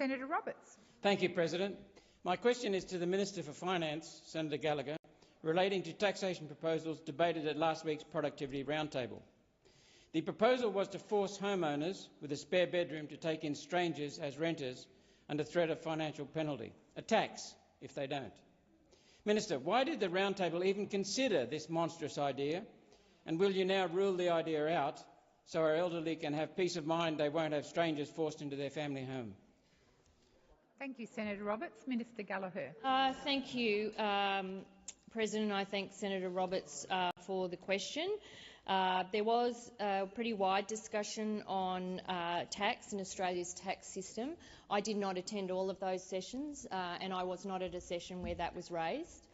Senator Roberts. Thank you, President. My question is to the Minister for Finance, Senator Gallagher, relating to taxation proposals debated at last week's Productivity Roundtable. The proposal was to force homeowners with a spare bedroom to take in strangers as renters under threat of financial penalty, a tax if they don't. Minister, why did the Roundtable even consider this monstrous idea, and will you now rule the idea out so our elderly can have peace of mind they won't have strangers forced into their family home? Thank you, Senator Roberts. Minister Gallagher. Thank you, President. I thank Senator Roberts for the question. There was a pretty wide discussion on tax and Australia's tax system. I did not attend all of those sessions, and I was not at a session where that was raised.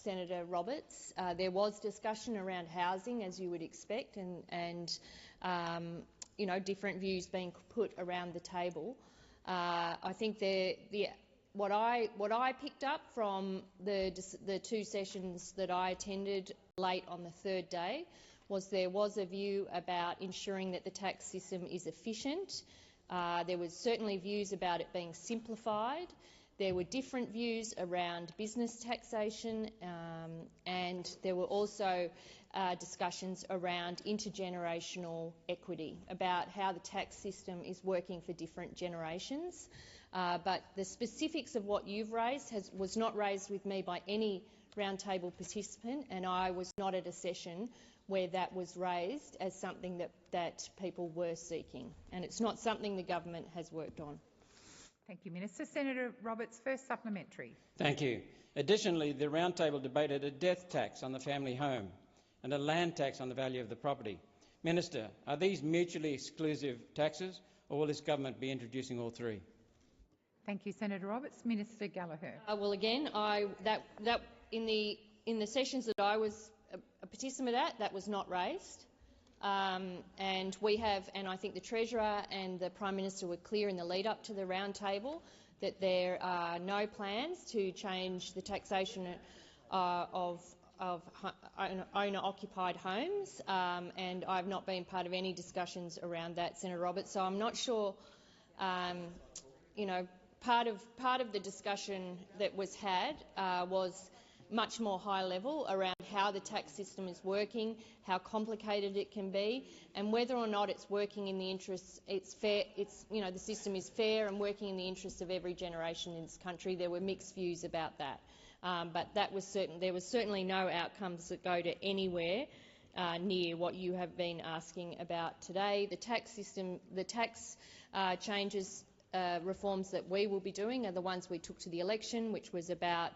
Senator Roberts, there was discussion around housing, as you would expect, and different views being put around the table. I think what I picked up from the two sessions that I attended late on the third day was there was a view about ensuring that the tax system is efficient. There was certainly views about it being simplified. There were different views around business taxation, and there were also discussions around intergenerational equity, about how the tax system is working for different generations. But the specifics of what you've raised was not raised with me by any roundtable participant, and I was not at a session where that was raised as something that people were seeking. And it's not something the government has worked on. Thank you, Minister. Senator Roberts, first supplementary. Thank you. Additionally, the Roundtable debated a death tax on the family home and a land tax on the value of the property. Minister, are these mutually exclusive taxes, or will this government be introducing all three? Thank you, Senator Roberts. Minister Gallagher. Well, again, in the sessions that I was a participant at, that was not raised. And we have, and I think the Treasurer and the Prime Minister were clear in the lead-up to the roundtable that there are no plans to change the taxation of owner-occupied homes, and I've not been part of any discussions around that, Senator Roberts. So I'm not sure. Part of the discussion that was had was much more high level around how the tax system is working, how complicated it can be, and whether or not it's working in the interests, it's fair, the system is fair and working in the interests of every generation in this country. There were mixed views about that, but there was certainly no outcomes that go to anywhere near what you have been asking about today. The tax system, the tax changes, reforms that we will be doing are the ones we took to the election, which was about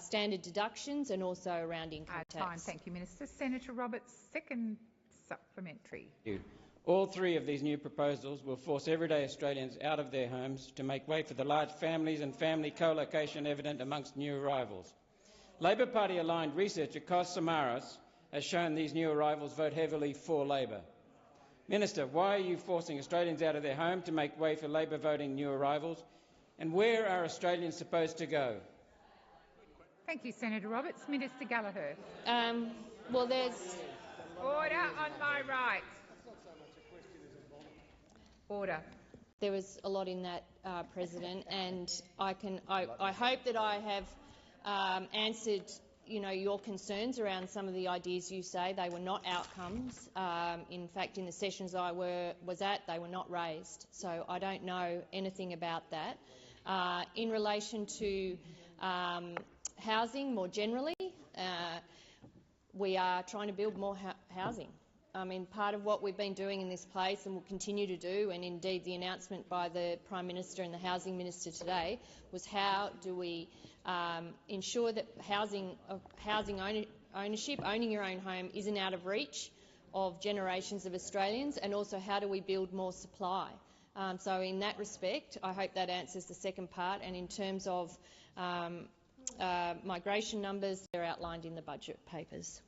standard deductions and also around income tax. Thank you, Minister. Senator Roberts, second supplementary. Thank you. All three of these new proposals will force everyday Australians out of their homes to make way for the large families and family co-location evident amongst new arrivals. Labor Party-aligned research across Samaras has shown these new arrivals vote heavily for Labor. Minister, why are you forcing Australians out of their home to make way for Labor voting new arrivals, and where are Australians supposed to go? Thank you, Senator Roberts. Minister Gallagher. Well, there's order on my right. Order. There was a lot in that, President, and I hope that I have answered your concerns around some of the ideas you say. They were not outcomes. In fact, in the sessions I was at, they were not raised. So I don't know anything about that. In relation to housing more generally, we are trying to build more housing. I mean, part of what we've been doing in this place and will continue to do, and indeed the announcement by the Prime Minister and the Housing Minister today, was how do we ensure that housing ownership, owning your own home, isn't out of reach of generations of Australians, and also how do we build more supply. So in that respect, I hope that answers the second part. And in terms of migration numbers, they're outlined in the budget papers.